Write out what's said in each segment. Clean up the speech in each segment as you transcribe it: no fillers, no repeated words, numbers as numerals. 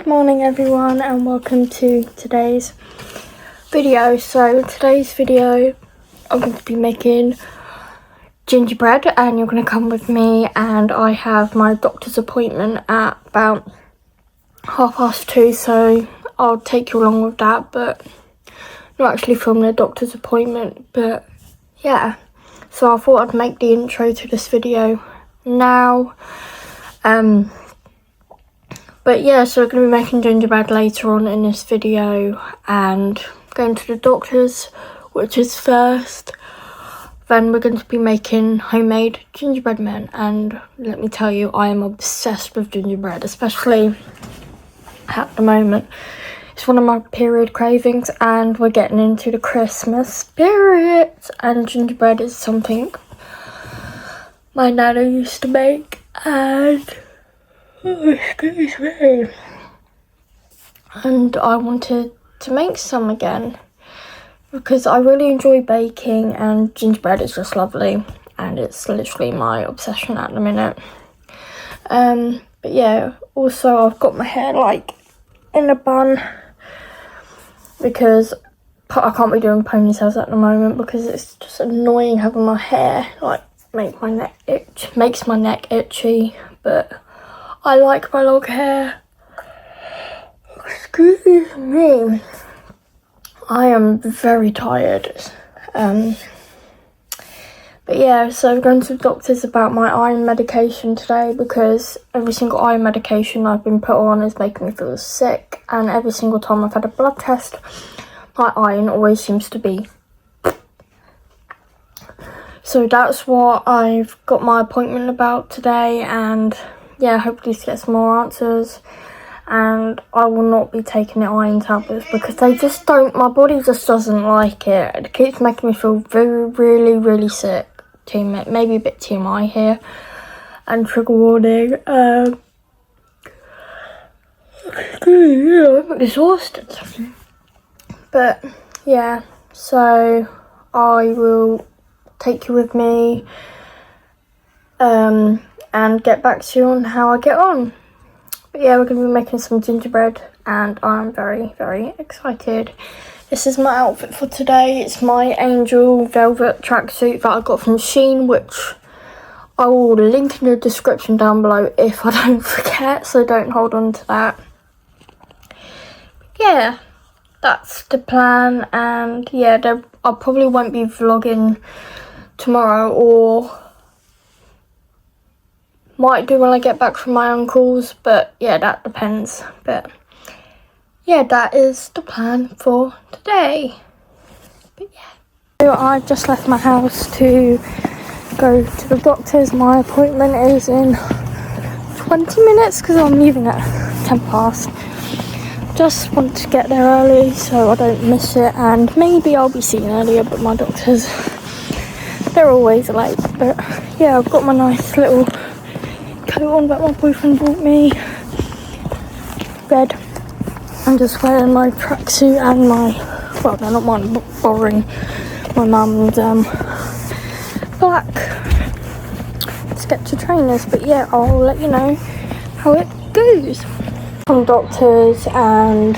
morning everyone, and welcome to today's video. So today's video I'm going to be making gingerbread, and you're going to come with me, and I have my doctor's appointment at about 2:30, so I'll take you along with that, but not actually from the doctor's appointment. But yeah, so I thought I'd make the intro to this video now. But yeah, so we're going to be making gingerbread later on in this video and going to the doctor's, which is first. Then we're going to be making homemade gingerbread men, and let me tell you, I am obsessed with gingerbread, especially at the moment. It's one of my period cravings, and we're getting into the Christmas spirit, and gingerbread is something my nana used to make, and oh, excuse me. And I wanted to make some again because I really enjoy baking, and gingerbread is just lovely, and it's literally my obsession at the minute. But yeah, also I've got my hair like in a bun because I can't be doing ponytails at the moment because it's just annoying having my hair like makes my neck itchy, but I like my long hair. Excuse me. I am very tired. But yeah, so I'm going to the doctor's about my iron medication today because every single iron medication I've been put on is making me feel sick, and every single time I've had a blood test, my iron always seems to be. So that's what I've got my appointment about today, and yeah, hopefully to get some more answers. And I will not be taking the iron tablets because they just don't, my body just doesn't like it. It keeps making me feel really sick. Maybe a bit TMI here, and trigger warning. I'm exhausted. But yeah, so I will take you with me and get back to you on how I get on. But yeah, we're going to be making some gingerbread, and I'm very excited. This is my outfit for today. It's my angel velvet tracksuit that I got from Shein, which I will link in the description down below if I don't forget, so don't hold on to that. Yeah, that's the plan, and yeah, I probably won't be vlogging tomorrow, or might do when I get back from my uncle's, but yeah, that depends. But yeah, that is the plan for today. But yeah, so I've just left my house to go to the doctor's. My appointment is in 20 minutes because I'm leaving at 10 past. Just want to get there early so I don't miss it, and maybe I'll be seen earlier, but my doctors, they're always late. But yeah, I've got my nice little coat on that my boyfriend bought me, red. I'm just wearing my tracksuit and my, well, they're not mine, but borrowing my mum's black Skechers trainers. But yeah, I'll let you know how it goes. From doctors, and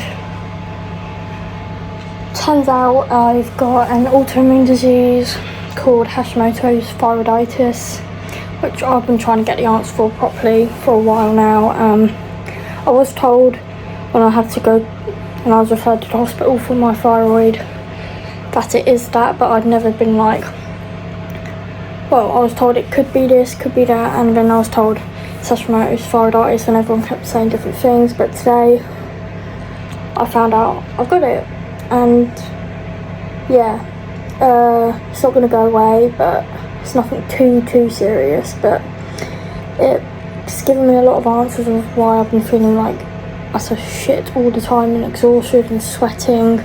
turns out I've got an autoimmune disease called Hashimoto's thyroiditis, which I've been trying to get the answer for properly for a while now. I was told when I had to go, and I was referred to the hospital for my thyroid, that it is that, but I'd never been like, well, I was told it could be this, could be that, and then I was told it's Hashimoto's thyroiditis, and everyone kept saying different things. But today I found out I've got it, and yeah, it's not going to go away, but it's nothing too serious. But it's given me a lot of answers of why I've been feeling like utter shit all the time, and exhausted and sweating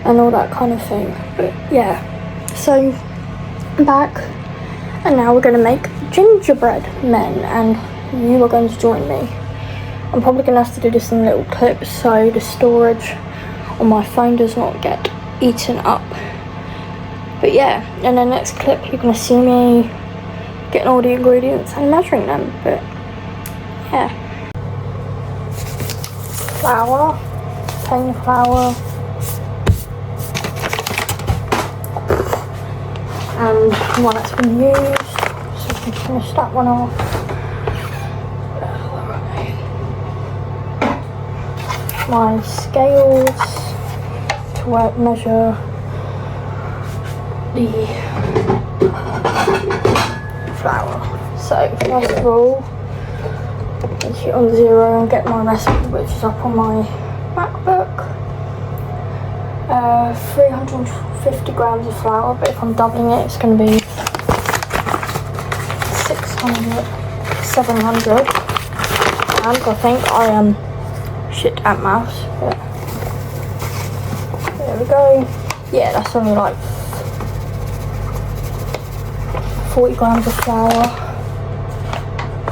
and all that kind of thing. But yeah, so I'm back, and now we're going to make gingerbread men, and you are going to join me. I'm probably going to have to do this in little clips so the storage on my phone does not get eaten up. But yeah, in the next clip you're going to see me getting all the ingredients and measuring them. But yeah. flour, plain flour, and one that's been used, so we can finish that one off. My scales to measure the flour. So first of all, make it on 0 and get my recipe, which is up on my MacBook. 350 grams of flour, but if I'm doubling it, it's going to be 600, 700. And I think I am shit at maths, but there we go. Yeah, that's only like 40 grams of flour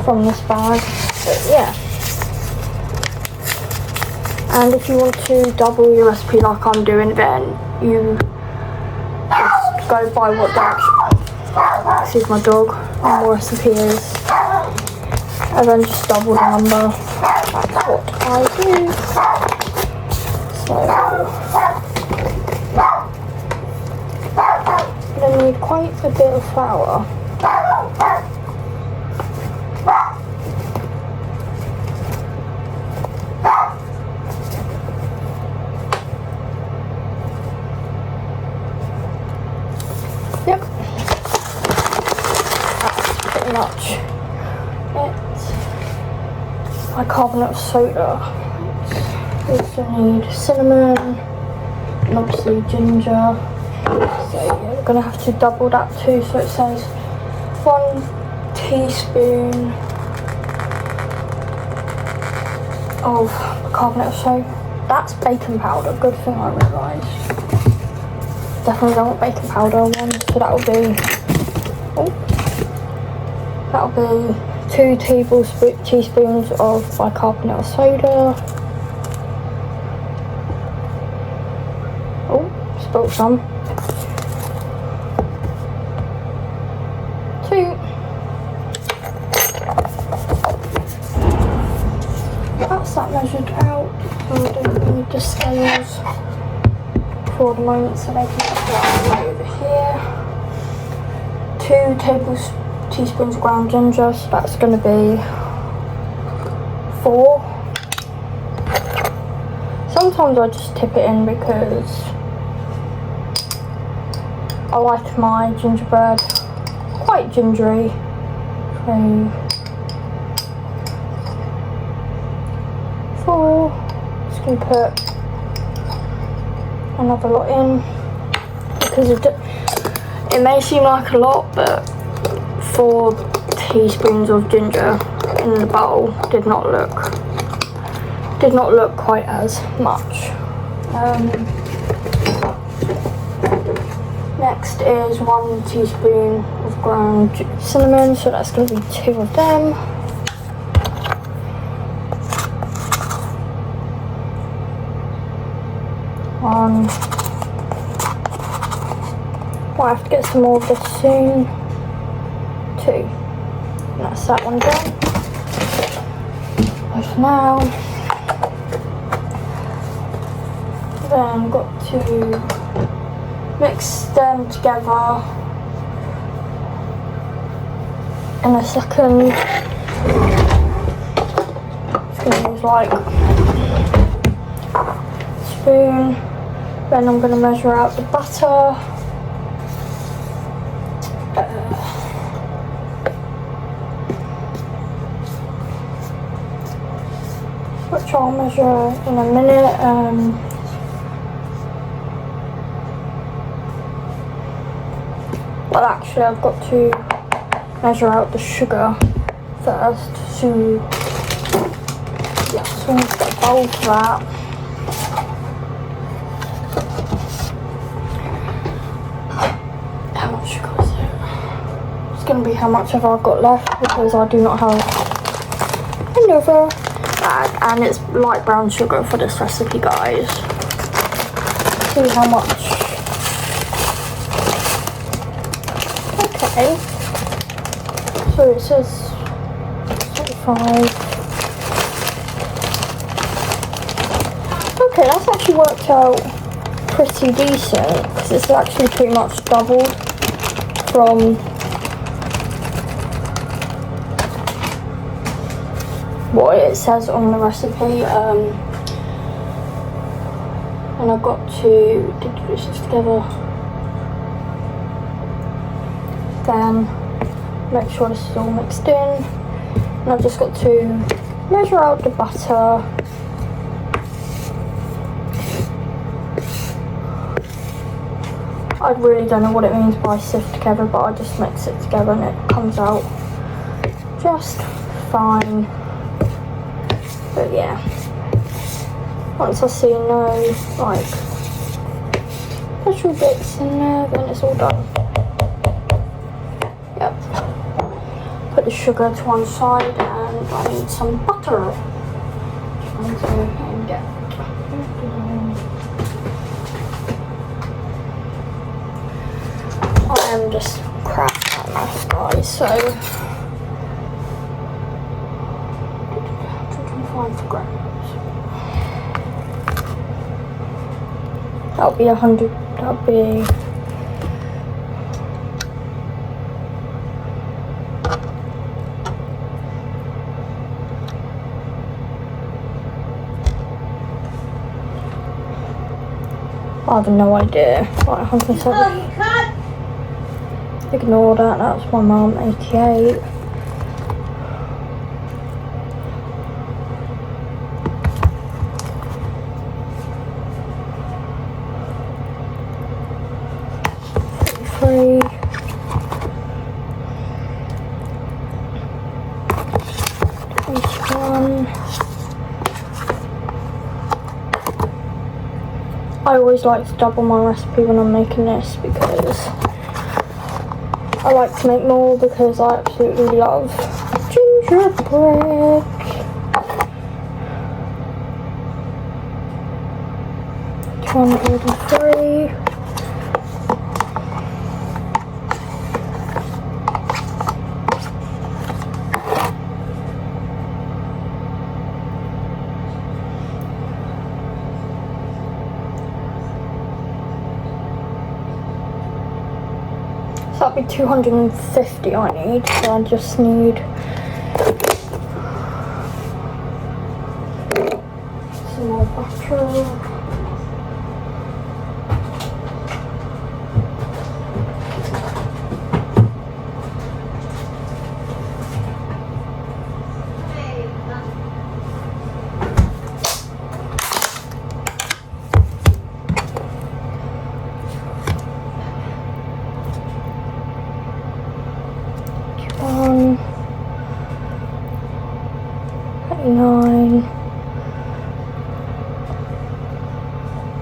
from this bag, but yeah. And if you want to double your recipe like I'm doing, then you just go by what direction, excuse my dog, my recipe is, and then just double the number. That's what I do. So I'm going to need quite a bit of flour. Yep, that's pretty much it. Bicarbonate of soda. We also need cinnamon and obviously ginger. So yeah, we're going to have to double that too. So it says 1 teaspoon of bicarbonate of soda. That's baking powder. Good thing I realised. Definitely don't want baking powder one. So that'll be 2 teaspoons of bicarbonate of soda. Oh, spilled some. 2. That's that measured out. So we don't need the scales for the moment, so they can put that over here. 2 teaspoons of ground ginger, so that's going to be 4. Sometimes I just tip it in because I like my gingerbread quite gingery. 3, 4. Just going to put another lot in because it may seem like a lot, but 4 teaspoons of ginger in the bowl did not look quite as much. Next is 1 teaspoon of ground cinnamon, so that's going to be 2 of them. Might have to get some more of this soon. 2. And that's that one done. For now. Then got to mix them together in a second. Just gonna use like a spoon. Then I'm gonna measure out the butter. Which I'll measure in a minute. Well, actually, I've got to measure out the sugar first. So, yeah, so I need to get a bowl for that. How much sugar is it? It's going to be how much have I got left because I do not have another bag, and it's light brown sugar for this recipe, guys. See how much. Okay, so it says 25. Okay, that's actually worked out pretty decent because it's actually pretty much doubled from what it says on the recipe. And I've got to do this together. Then make sure this is all mixed in. And I've just got to measure out the butter. I really don't know what it means by sift together, but I just mix it together and it comes out just fine. But yeah, once I see no like little bits in there, then it's all done. Yep. Put the sugar to one side and I need some butter. And get I am just crap at math, guys, so 225 grams. That'll be 100, that'll be I have no idea. Like 170. Ignore that, that's my mum, 88. I always like to double my recipe when I'm making this because I like to make more because I absolutely love gingerbread. 203. So that'd be 250 I need, so I just need some more butter.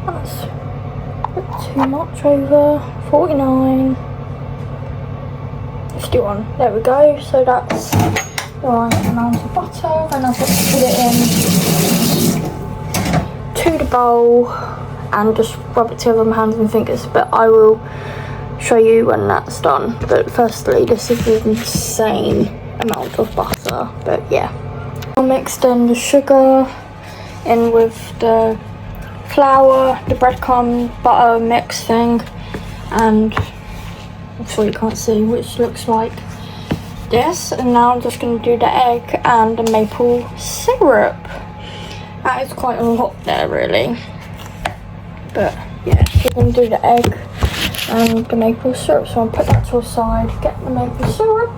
That's a bit too much over 49. 51. There we go. So that's the right amount of butter. Then I've got to put it in to the bowl and just rub it together with my hands and fingers. But I will show you when that's done. But firstly, this is an insane amount of butter. But yeah. I mixed in the sugar in with the flour, the breadcrumb butter mix thing, and I'm sure you can't see, which looks like this. And now I'm just going to do the egg and the maple syrup. That is quite a lot there really, but yeah, we're going to do the egg and the maple syrup. So I'll put that to the side, get the maple syrup,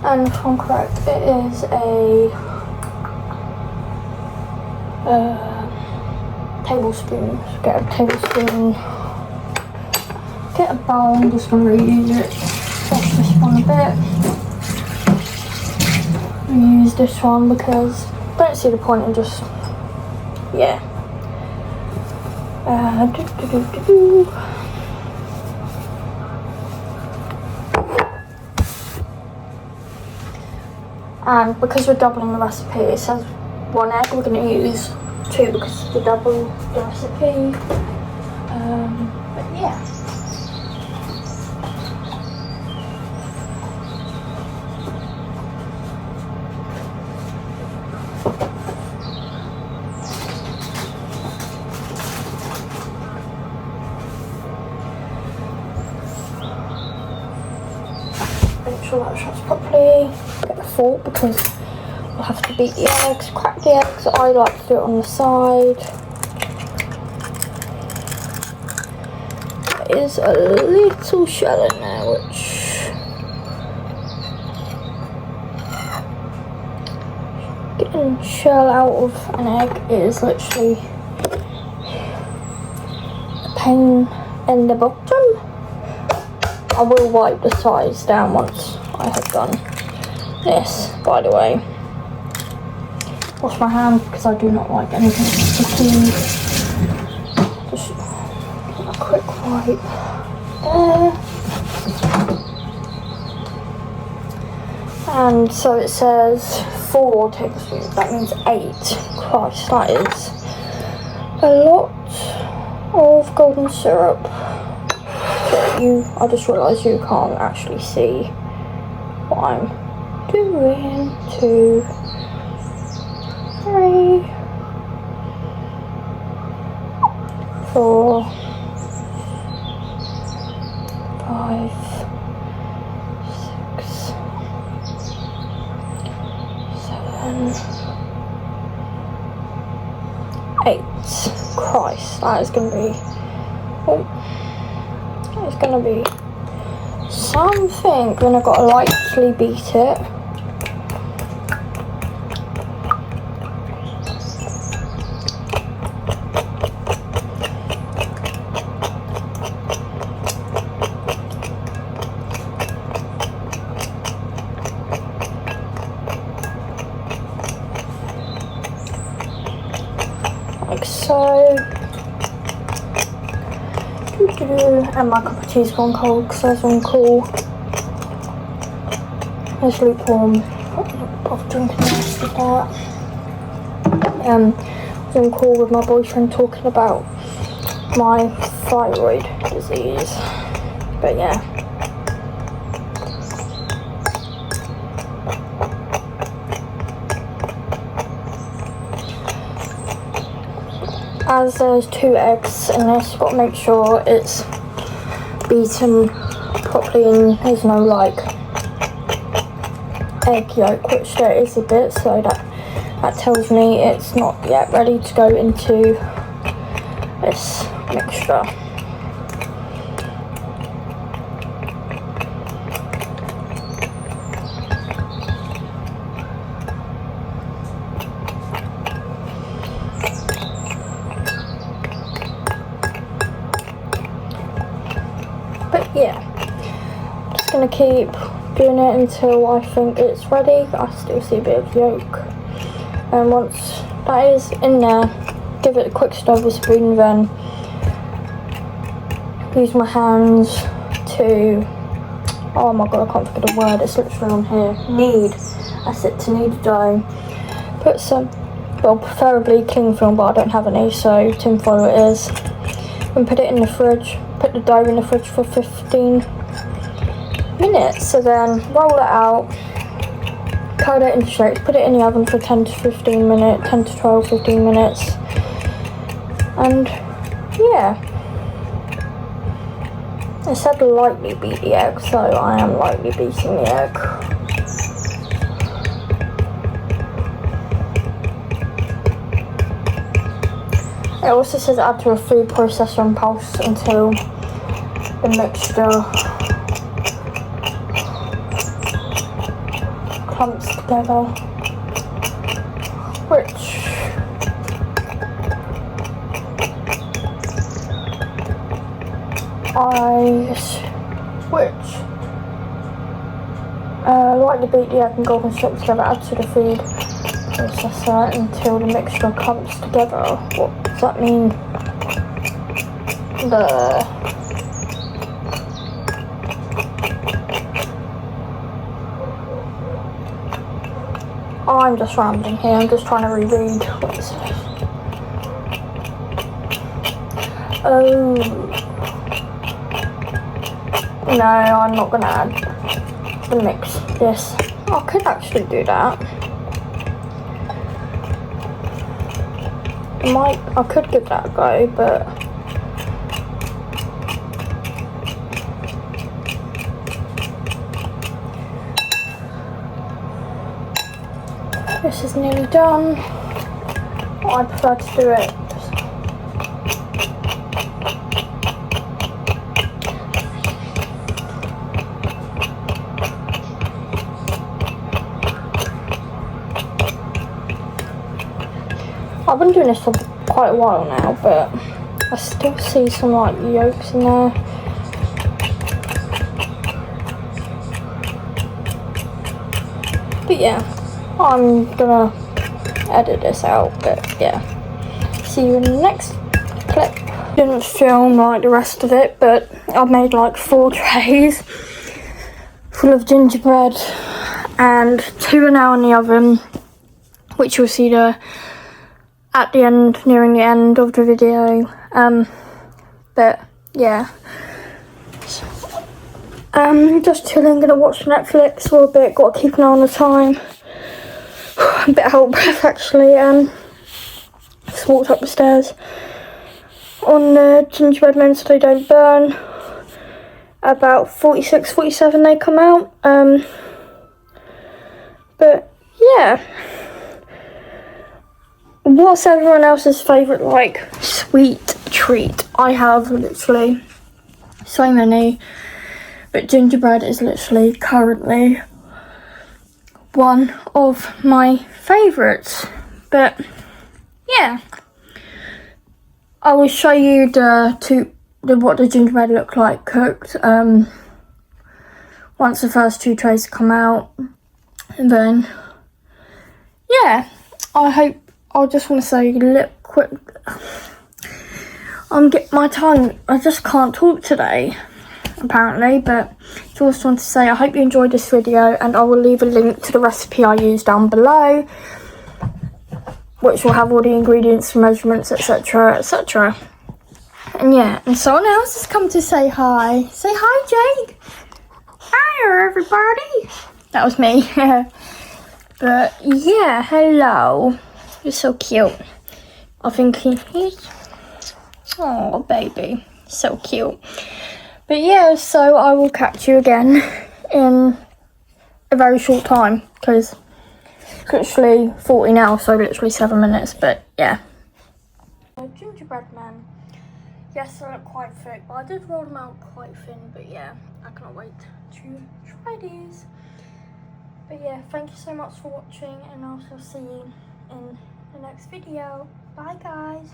and if I'm correct, it is a tablespoon. So get a tablespoon, get a bowl. I'm just going to reuse it, wash this one a bit, reuse this one because I don't see the point in just, yeah. And because we're doubling the recipe, it says 1 egg. We're going to use 2 because to double the recipe. But yeah. make sure that shuts properly. Get the fork because we'll have to beat the eggs, crack the eggs. I like to do it on the side. There is a little shell in there, which getting shell out of an egg is literally a pain in the bottom. I will wipe the sides down once I have done this, by the way. Wash my hands because I do not like anything sticky. Just a quick wipe there. And so it says 4 tablespoons, that means 8. Christ, that is a lot of golden syrup. I just realised you can't actually see what I'm doing. 2, 3, 4, 5, 6, 7, 8. Christ, that is going to be... Oh. It's going to be something. Then I've got to lightly beat it. Like so. And my cup of tea's gone cold because there's one cool. There's lukewarm. I've drinking this with that. I was on call with my boyfriend talking about my thyroid disease. But yeah. As there's 2 eggs in this, you've got to make sure it's beaten properly and there's no like egg yolk, which there is a bit, so that tells me it's not yet ready to go into this mixture. But yeah, just gonna keep doing it until I think it's ready. I still see a bit of yolk, and once that is in there, give it a quick stir with a spoon, then use my hands to, oh my god, I can't think of the word, it's literally on here, knead. That's it, to knead the dough. Put some, well, preferably cling film, but I don't have any, so tin foil it is. And put it in the fridge. Put the dough in the fridge for 15 minutes. So then roll it out, cut it into shapes, put it in the oven for 10 to 15 minutes, 10 to 12, 15 minutes. And yeah. It said lightly beat the egg, so I am lightly beating the egg. It also says add to a food processor and pulse until the mixture clumps together, which lightly beat the egg and golden syrup together, add to the food processor until the mixture clumps together. What does that mean? I'm just rambling here, I'm just trying to reread what it says. Oh. No, I'm not gonna add the mix. This. I could actually do that. I could give that a go, but This is nearly done. I prefer to do it. I've been doing this for quite a while now, but I still see some like yolks in there. But yeah, I'm gonna edit this out, but yeah. See you in the next clip. Didn't film like the rest of it, but I've made like 4 trays full of gingerbread, and 2 are now in the oven, which you'll see at the end, nearing the end of the video. But yeah, just chilling, gonna watch Netflix for a bit, gotta keep an eye on the time. A bit out of breath actually. Just walked up the stairs on the gingerbread men so they don't burn. About 46, 47 they come out. But yeah, what's everyone else's favourite like sweet treat? I have literally so many, but gingerbread is literally currently one of my favourites. But yeah, I will show you what the gingerbread look like cooked once the first 2 trays come out, and then yeah, I just want to say a little quick. My tongue. I just can't talk today, apparently. But just want to say I hope you enjoyed this video, and I will leave a link to the recipe I used down below, which will have all the ingredients, measurements, etc., etc. And yeah, and someone else has come to say hi. Say hi, Jake. Hi, everybody. That was me. But yeah, hello. You're so cute. I think he's... Oh, baby. So cute. But yeah, so I will catch you again in a very short time, because it's literally 40 now, so literally 7 minutes, but yeah. Gingerbread man. Yes, they look quite thick, but I did roll them out quite thin, but yeah, I cannot wait to try these. But yeah, thank you so much for watching, and I shall see you in the next video. Bye guys.